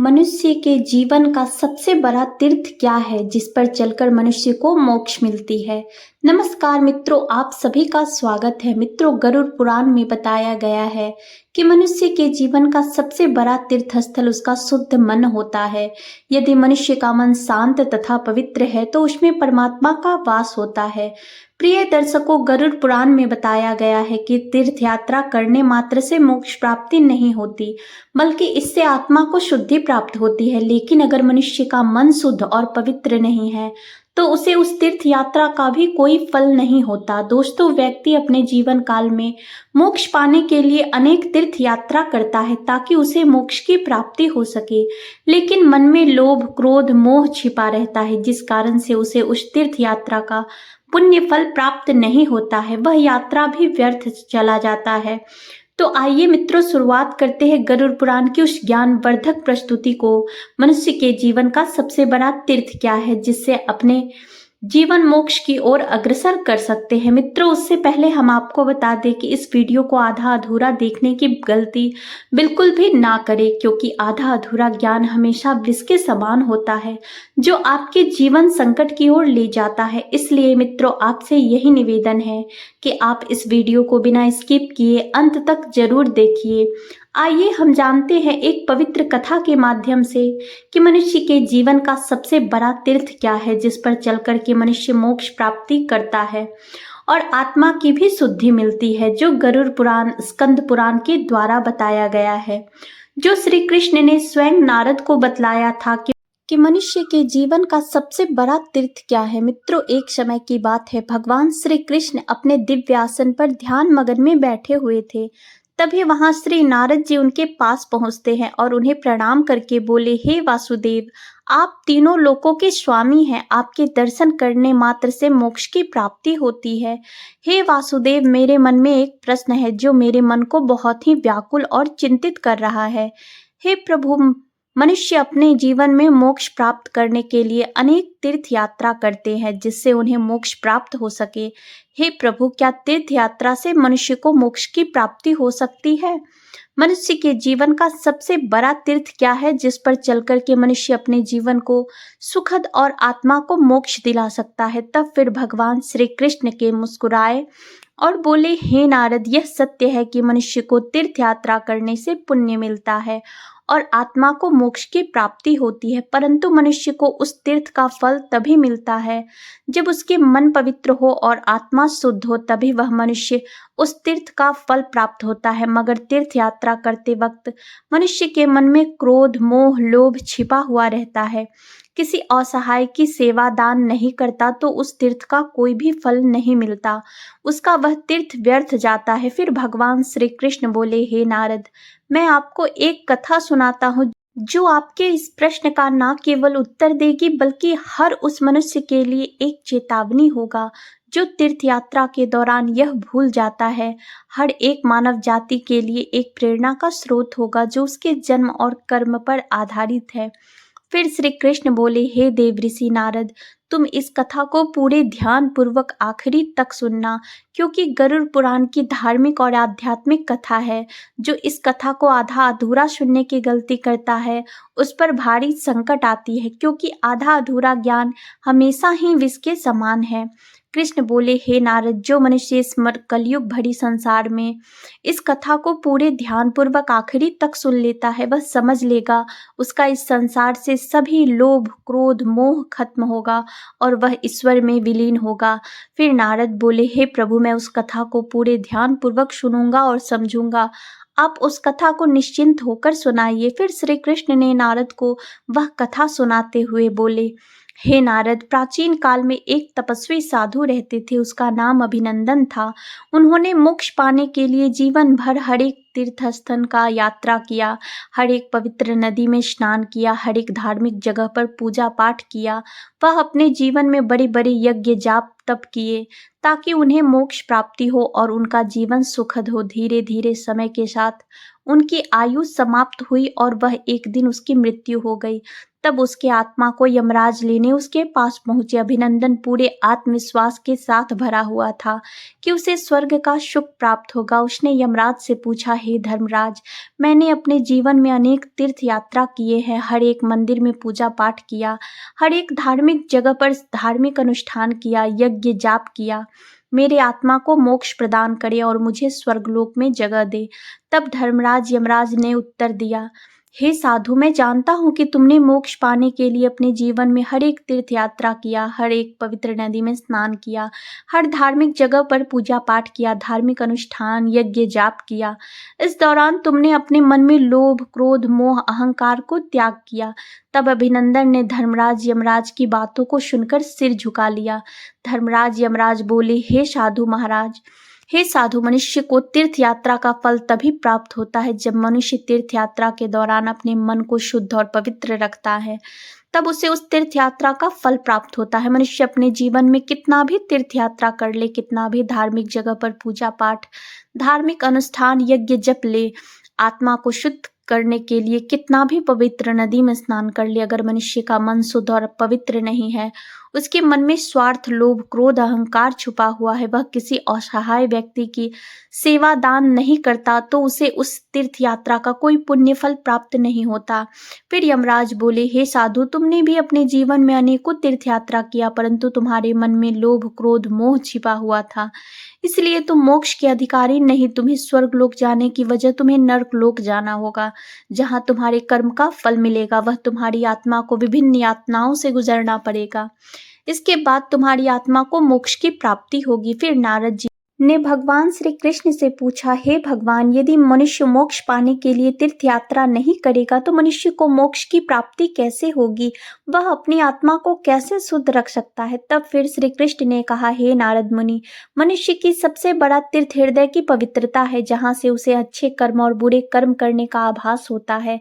मनुष्य के जीवन का सबसे बड़ा तीर्थ क्या है जिस पर चलकर मनुष्य को मोक्ष मिलती है। नमस्कार मित्रों, आप सभी का स्वागत है। मित्रों, गरुड़ पुराण में बताया गया है कि मनुष्य के जीवन का सबसे बड़ा तीर्थ स्थल उसका शुद्ध मन होता है। यदि मनुष्य का मन शांत तथा पवित्र है तो उसमें परमात्मा का वास होता है। प्रिय दर्शकों, गरुड़ पुराण में बताया गया है कि तीर्थ यात्रा करने मात्र से मोक्ष प्राप्ति नहीं होती, बल्कि इससे आत्मा को शुद्धि प्राप्त होती है। लेकिन अगर मनुष्य का मन शुद्ध और पवित्र नहीं है तो उसे उस तीर्थ यात्रा का भी कोई फल नहीं होता। दोस्तों, व्यक्ति अपने जीवन काल में मोक्ष पाने के लिए अनेक तीर्थ यात्रा करता है ताकि उसे मोक्ष की प्राप्ति हो सके, लेकिन मन में लोभ, क्रोध, मोह छिपा रहता है, जिस कारण से उसे उस तीर्थ यात्रा का पुण्य फल प्राप्त नहीं होता है। वह यात्रा भी व्यर्थ चला जाता है। तो आइए मित्रों, शुरुआत करते हैं गरुड़ पुराण की उस ज्ञानवर्धक प्रस्तुति को। मनुष्य के जीवन का सबसे बड़ा तीर्थ क्या है जिससे अपने जीवन मोक्ष की ओर अग्रसर कर सकते हैं। मित्रों, उससे पहले हम आपको बता दें कि इस वीडियो को आधा अधूरा देखने की गलती बिल्कुल भी ना करें, क्योंकि आधा अधूरा ज्ञान हमेशा विष के समान होता है जो आपके जीवन संकट की ओर ले जाता है। इसलिए मित्रों, आपसे यही निवेदन है कि आप इस वीडियो को बिना स्किप किए अंत तक जरूर देखिए। आइए हम जानते हैं एक पवित्र कथा के माध्यम से कि मनुष्य के जीवन का सबसे बड़ा तीर्थ क्या है जिस पर चलकर के मनुष्य मोक्ष प्राप्ति करता है और आत्मा की भी शुद्धि मिलती है, जो गरुड़ पुराण स्कंद पुराण के द्वारा बताया गया है, जो श्री कृष्ण ने स्वयं नारद को बतलाया था कि मनुष्य के जीवन का सबसे बड़ा तीर्थ क्या है। मित्रों, एक समय की बात है, भगवान श्री कृष्ण अपने दिव्य आसन पर ध्यान मगन में बैठे हुए थे। तभी वहां श्री नारद जी उनके पास पहुंचते हैं और उन्हें प्रणाम करके बोले, हे वासुदेव, आप तीनों लोकों के स्वामी हैं। आपके दर्शन करने मात्र से मोक्ष की प्राप्ति होती है। हे वासुदेव, मेरे मन में एक प्रश्न है जो मेरे मन को बहुत ही व्याकुल और चिंतित कर रहा है। हे प्रभु, मनुष्य अपने जीवन में मोक्ष प्राप्त करने के लिए अनेक तीर्थ यात्रा करते हैं जिससे उन्हें मोक्ष प्राप्त हो सके। हे प्रभु, क्या तीर्थ यात्रा से मनुष्य को मोक्ष की प्राप्ति हो सकती है? मनुष्य के जीवन का सबसे बड़ा तीर्थ क्या है जिस पर चलकर के मनुष्य अपने जीवन को सुखद और आत्मा को मोक्ष दिला सकता है? तब फिर भगवान श्री कृष्ण के मुस्कुराए और बोले, हे नारद, यह सत्य है कि मनुष्य को तीर्थ यात्रा करने से पुण्य मिलता है और आत्मा को मोक्ष की प्राप्ति होती है, परंतु मनुष्य को उस तीर्थ का फल तभी मिलता है जब उसके मन पवित्र हो और आत्मा शुद्ध हो, तभी वह मनुष्य उस तीर्थ का फल प्राप्त होता है। मगर तीर्थ यात्रा करते वक्त मनुष्य के मन में क्रोध, मोह, लोभ छिपा हुआ रहता है। किसी असहाय की सेवा दान नहीं करता तो उस तीर्थ का कोई भी फल नहीं मिलता, उसका वह तीर्थ व्यर्थ जाता है। फिर भगवान श्री कृष्ण बोले, हे नारद, मैं आपको एक कथा सुनाता हूँ जो आपके इस प्रश्न का न केवल उत्तर देगी बल्कि हर उस मनुष्य के लिए एक चेतावनी होगा जो तीर्थ यात्रा के दौरान यह भूल जाता है। हर एक मानव जाति के लिए एक प्रेरणा का स्रोत होगा जो उसके जन्म और कर्म पर आधारित है। फिर श्री कृष्ण बोले, हे देवऋषि नारद, तुम इस कथा को पूरे ध्यान पूर्वक आखिरी तक सुनना, क्योंकि गरुड़ पुराण की धार्मिक और आध्यात्मिक कथा है। जो इस कथा को आधा अधूरा सुनने की गलती करता है उस पर भारी संकट आती है, क्योंकि आधा अधूरा ज्ञान हमेशा ही विष के समान है। कृष्ण बोले, हे नारद, जो मनुष्य इस कलयुग भरी संसार में इस कथा को पूरे ध्यान पूर्वक आखिरी तक सुन लेता है वह समझ लेगा उसका इस संसार से सभी लोभ, क्रोध, मोह खत्म होगा और वह ईश्वर में विलीन होगा। फिर नारद बोले, हे प्रभु, मैं उस कथा को पूरे ध्यान पूर्वक सुनूंगा और समझूंगा। आप उस कथा को निश्चिंत होकर सुनाइए। फिर श्री कृष्ण ने नारद को वह कथा सुनाते हुए बोले, हे नारद, प्राचीन काल में एक तपस्वी साधु रहते थे, उसका नाम अभिनंदन था। उन्होंने मोक्ष पाने के लिए जीवन भर हर एक तीर्थ स्थल का यात्रा किया, हर एक पवित्र नदी में स्नान किया, हर एक धार्मिक जगह पर पूजा पाठ किया। वह अपने जीवन में बड़े बड़े यज्ञ जाप तप किए ताकि उन्हें मोक्ष प्राप्ति हो और उनका जीवन सुखद हो। धीरे धीरे समय के साथ उनकी आयु समाप्त हुई और वह एक दिन उसकी मृत्यु हो गई। तब उसके आत्मा को यमराज लेने उसके पास पहुंचे। अभिनंदन पूरे आत्मविश्वास के साथ भरा हुआ था कि उसे स्वर्ग का सुख प्राप्त होगा। उसने यमराज से पूछा, हे धर्मराज, मैंने अपने जीवन में अनेक तीर्थ यात्रा किए हैं, हर एक मंदिर में पूजा पाठ किया, हर एक धार्मिक जगह पर धार्मिक अनुष्ठान किया, यज्ञ जाप किया। मेरे आत्मा को मोक्ष प्रदान करे और मुझे स्वर्गलोक में जगह दे। तब धर्मराज यमराज ने उत्तर दिया, हे साधु, मैं जानता हूँ कि तुमने मोक्ष पाने के लिए अपने जीवन में हर एक तीर्थ यात्रा किया, हर एक पवित्र नदी में स्नान किया, हर धार्मिक जगह पर पूजा पाठ किया, धार्मिक अनुष्ठान यज्ञ जाप किया। इस दौरान तुमने अपने मन में लोभ, क्रोध, मोह, अहंकार को त्याग किया। तब अभिनंदन ने धर्मराज यमराज की बातों को सुनकर सिर झुका लिया। धर्मराज यमराज बोले, हे साधु महाराज, हे साधु, मनुष्य को तीर्थ यात्रा का फल तभी प्राप्त होता है जब मनुष्य तीर्थ यात्रा के दौरान अपने मन को शुद्ध और पवित्र रखता है, तब उसे उस तीर्थ यात्रा का फल प्राप्त होता है। मनुष्य अपने जीवन में कितना भी तीर्थ यात्रा कर ले, कितना भी धार्मिक जगह पर पूजा पाठ, धार्मिक अनुष्ठान यज्ञ जप ले, आत्मा को शुद्ध करने के लिए कितना भी पवित्र नदी में स्नान कर ले, अगर मनुष्य का मन शुद्ध और पवित्र नहीं है, उसके मन में स्वार्थ, लोभ, क्रोध, अहंकार छुपा हुआ है, वह किसी असहाय व्यक्ति की सेवा दान नहीं करता, तो उसे उस तीर्थ यात्रा का कोई पुण्य फल प्राप्त नहीं होता। फिर यमराज बोले, हे साधु, तुमने भी अपने जीवन में अनेकों तीर्थ यात्रा किया, परंतु तुम्हारे मन में लोभ, क्रोध, मोह छिपा हुआ था, इसलिए तुम मोक्ष के अधिकारी नहीं। तुम्हें स्वर्गलोक जाने की वजह तुम्हें नरकलोक जाना होगा, जहां तुम्हारे कर्म का फल मिलेगा। वह तुम्हारी आत्मा को विभिन्न यातनाओं से गुजरना पड़ेगा। इसके बाद तुम्हारी आत्मा को मोक्ष की प्राप्ति होगी। फिर नारद जी ने भगवान श्री कृष्ण से पूछा, हे भगवान, यदि मनुष्य मोक्ष पाने के लिए तीर्थ यात्रा नहीं करेगा तो मनुष्य को मोक्ष की प्राप्ति कैसे होगी? वह अपनी आत्मा को कैसे शुद्ध रख सकता है? तब फिर श्री कृष्ण ने कहा, हे नारद मुनि, मनुष्य की सबसे बड़ा तीर्थ हृदय की पवित्रता है, जहाँ से उसे अच्छे कर्म और बुरे कर्म करने का आभास होता है।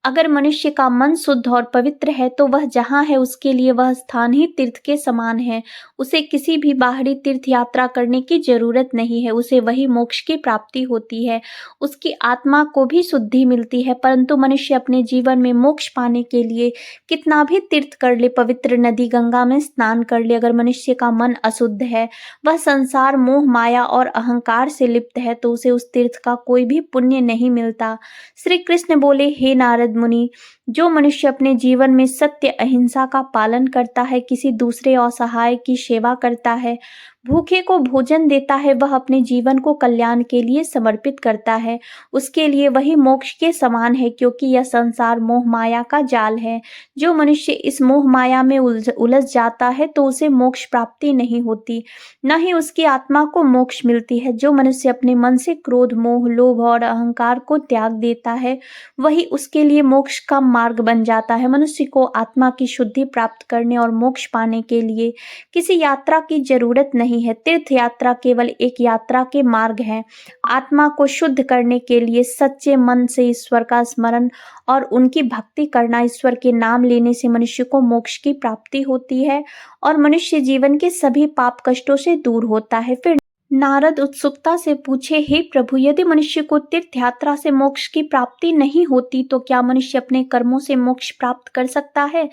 अगर मनुष्य का मन शुद्ध और पवित्र है तो वह जहाँ है उसके लिए वह स्थान ही तीर्थ के समान है। उसे किसी भी बाहरी तीर्थ यात्रा करने की जरूरत नहीं है, उसे वही मोक्ष की प्राप्ति होती है, उसकी आत्मा को भी शुद्धि मिलती है। परंतु मनुष्य अपने जीवन में मोक्ष पाने के लिए कितना भी तीर्थ कर ले, पवित्र नदी गंगा में स्नान कर ले, अगर मनुष्य का मन अशुद्ध है, वह संसार, मोह, माया और अहंकार से लिप्त है, तो उसे उस तीर्थ का कोई भी पुण्य नहीं मिलता। श्री कृष्ण बोले, हे नारद मुनि, जो मनुष्य अपने जीवन में सत्य, अहिंसा का पालन करता है, किसी दूसरे असहाय की सेवा करता है, भूखे को भोजन देता है, वह अपने जीवन को कल्याण के लिए समर्पित करता है, उसके लिए वही मोक्ष के समान है, क्योंकि यह संसार मोह माया का जाल है। जो मनुष्य इस मोह माया में उलझ जाता है तो उसे मोक्ष प्राप्ति नहीं होती, न ही उसकी आत्मा को मोक्ष मिलती है। जो मनुष्य अपने मन से क्रोध, मोह, लोभ और अहंकार को त्याग देता है, वही उसके लिए मोक्ष का मार्ग बन जाता है। मनुष्य को आत्मा की शुद्धि प्राप्त करने और मोक्ष पाने के लिए किसी यात्रा की जरूरत नहीं है। तीर्थ यात्रा केवल एक यात्रा के मार्ग है। आत्मा को शुद्ध करने के लिए सच्चे मन से ईश्वर का स्मरण और उनकी भक्ति करना, ईश्वर के नाम लेने से मनुष्य को मोक्ष की प्राप्ति होती है और मनुष्य जीवन के सभी पाप कष्टों से दूर होता है। फिर नारद उत्सुकता से पूछे, हे प्रभु, यदि मनुष्य को तीर्थ यात्रा से मोक्ष की प्राप्ति नहीं होती तो क्या मनुष्य अपने कर्मों से मोक्ष प्राप्त कर सकता है,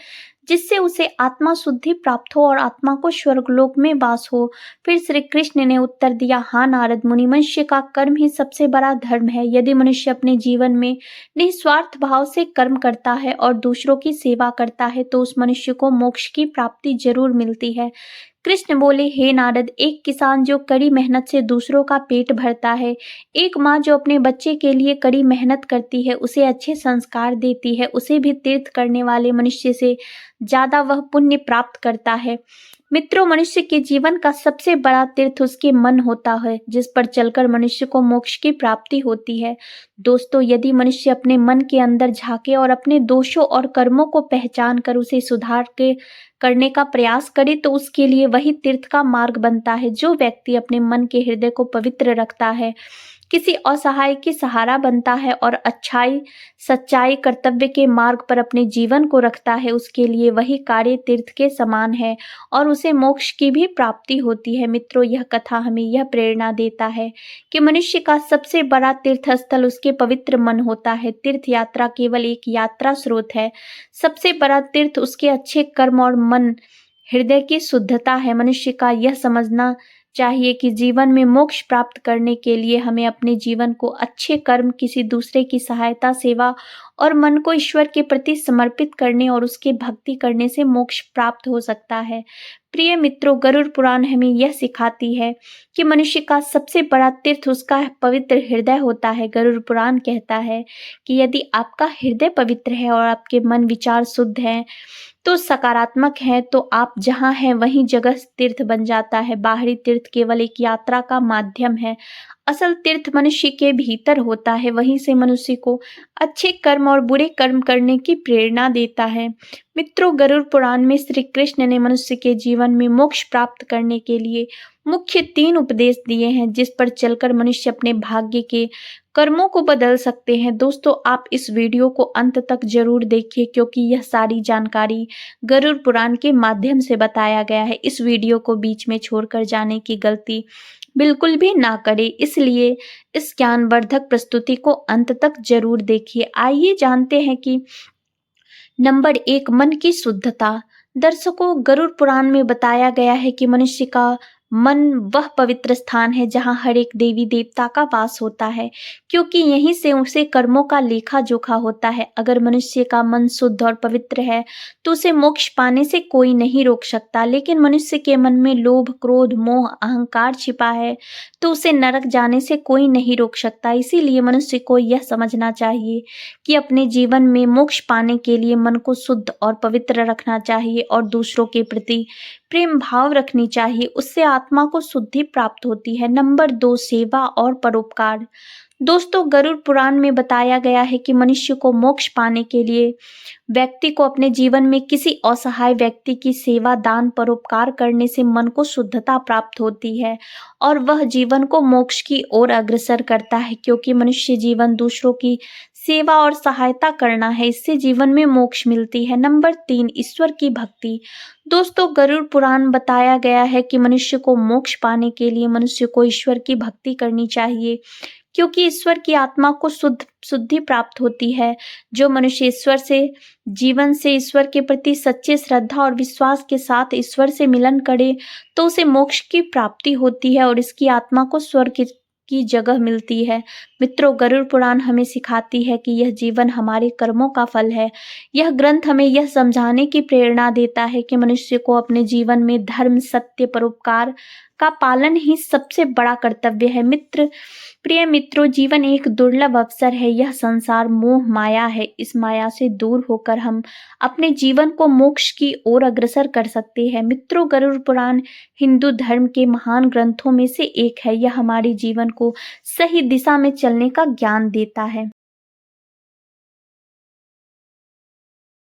जिससे उसे आत्मा शुद्धि प्राप्त हो और आत्मा को स्वर्गलोक में वास हो? फिर श्री कृष्ण ने उत्तर दिया, हाँ नारद मुनि, मनुष्य का कर्म ही सबसे बड़ा धर्म है। यदि मनुष्य अपने जीवन में निस्वार्थ भाव से कर्म करता है और दूसरों की सेवा करता है तो उस मनुष्य को मोक्ष की प्राप्ति जरूर मिलती है। कृष्ण बोले, हे नारद, एक किसान जो कड़ी मेहनत से दूसरों का पेट भरता है, एक माँ जो अपने बच्चे के लिए कड़ी मेहनत करती है, उसे अच्छे संस्कार देती है, उसे भी तीर्थ करने वाले मनुष्य से ज्यादा वह पुण्य प्राप्त करता है। मित्रों, मनुष्य के जीवन का सबसे बड़ा तीर्थ उसके मन होता है, जिस पर चलकर मनुष्य को मोक्ष की प्राप्ति होती है। दोस्तों, यदि मनुष्य अपने मन के अंदर झांके और अपने दोषों और कर्मों को पहचान कर उसे सुधार के करने का प्रयास करे तो उसके लिए वही तीर्थ का मार्ग बनता है। जो व्यक्ति अपने मन के हृदय को पवित्र रखता है, किसी असहाय की सहारा बनता है और अच्छाई, सच्चाई, कर्तव्य के मार्ग पर अपने जीवन को रखता है, उसके लिए वही कार्य तीर्थ के समान है और उसे मोक्ष की भी प्राप्ति होती है। मित्रों, यह कथा हमें यह प्रेरणा देता है कि मनुष्य का सबसे बड़ा तीर्थ स्थल उसके पवित्र मन होता है। तीर्थ यात्रा केवल एक यात्रा स्रोत है, सबसे बड़ा तीर्थ उसके अच्छे कर्म और मन, हृदय की शुद्धता है। मनुष्य का यह समझना चाहिए कि जीवन में मोक्ष प्राप्त करने के लिए हमें अपने जीवन को अच्छे कर्म, किसी दूसरे की सहायता, सेवा और मन को ईश्वर के प्रति समर्पित करने और उसकी भक्ति करने से मोक्ष प्राप्त हो सकता है। प्रिय मित्रों, गरुड़ पुराण हमें यह सिखाती है कि मनुष्य का सबसे बड़ा तीर्थ उसका पवित्र हृदय होता है। गरुड़ पुराण कहता है कि यदि आपका हृदय पवित्र है और आपके मन विचार शुद्ध हैं, तो सकारात्मक है, तो आप जहाँ हैं वहीं जगह तीर्थ बन जाता है। बाहरी तीर्थ केवल एक यात्रा का माध्यम है, असल तीर्थ मनुष्य के भीतर होता है। वहीं से मनुष्य को अच्छे कर्म और बुरे कर्म करने की प्रेरणा देता है। मित्रों, गरुड़ पुराण में श्री कृष्ण ने मनुष्य के जीवन में मोक्ष प्राप्त करने के लिए मुख्य 3 उपदेश दिए हैं, जिस पर चलकर मनुष्य अपने भाग्य के कर्मों को बदल सकते हैं। दोस्तों, आप इस वीडियो को अंत तक जरूर देखिए, क्योंकि यह सारी जानकारी गरुड़ पुराण के माध्यम से बताया गया है। इस वीडियो को बीच में छोड़कर जाने की गलती बिल्कुल भी ना करें, इसलिए इस ज्ञानवर्धक प्रस्तुति को अंत तक जरूर देखिए। आइए जानते हैं कि नंबर 1, मन की शुद्धता। दर्शकों, गरुड़ पुराण में बताया गया है कि मनुष्य का मन वह पवित्र स्थान है जहाँ हर एक देवी देवता का वास होता है, क्योंकि यहीं से उसे कर्मों का लेखा जोखा होता है। अगर मनुष्य का मन शुद्ध और पवित्र है तो उसे मोक्ष पाने से कोई नहीं रोक सकता। लेकिन मनुष्य के मन में लोभ, क्रोध, मोह, अहंकार छिपा है तो उसे नरक जाने से कोई नहीं रोक सकता। इसीलिए मनुष्य को यह समझना चाहिए कि अपने जीवन में मोक्ष पाने के लिए मन को शुद्ध और पवित्र रखना चाहिए और दूसरों के प्रति प्रेम भाव रखनी चाहिए, उससे आत्मा को शुद्धि प्राप्त होती है। नंबर 2, सेवा और परोपकार। दोस्तों, गरुड़ पुराण में बताया गया है कि मनुष्य को मोक्ष पाने के लिए व्यक्ति को अपने जीवन में किसी असहाय व्यक्ति की सेवा, दान, परोपकार करने से मन को शुद्धता प्राप्त होती है और वह जीवन को मोक्ष की ओर अग्रसर करता है, क्योंकि मनुष्य जीवन दूसरों की सेवा और सहायता करना है, इससे जीवन में मोक्ष मिलती है। नंबर 3, ईश्वर की भक्ति। दोस्तों, गरुड़ पुराण बताया गया है कि मनुष्य को मोक्ष पाने के लिए मनुष्य को ईश्वर की भक्ति करनी चाहिए, क्योंकि ईश्वर की आत्मा को शुद्धि प्राप्त होती है। जो मनुष्य ईश्वर से जीवन से ईश्वर के प्रति सच्चे श्रद्धा और विश्वास के साथ ईश्वर से मिलन करे तो उसे मोक्ष की प्राप्ति होती है और इसकी आत्मा को स्वर्ग की जगह मिलती है। मित्रों, गरुड़ पुराण हमें सिखाती है कि यह जीवन हमारे कर्मों का फल है। यह ग्रंथ हमें यह समझाने की प्रेरणा देता है कि मनुष्य को अपने जीवन में धर्म, सत्य, परोपकार का पालन ही सबसे बड़ा कर्तव्य है। प्रिय मित्रों, जीवन एक दुर्लभ अवसर है। यह संसार मोह माया है। इस माया से दूर होकर हम अपने जीवन को मोक्ष की ओर अग्रसर कर सकते हैं। मित्रों, गरुड़ पुराण हिंदू धर्म के महान ग्रंथों में से एक है। यह हमारे जीवन को सही दिशा में चलने का ज्ञान देता है।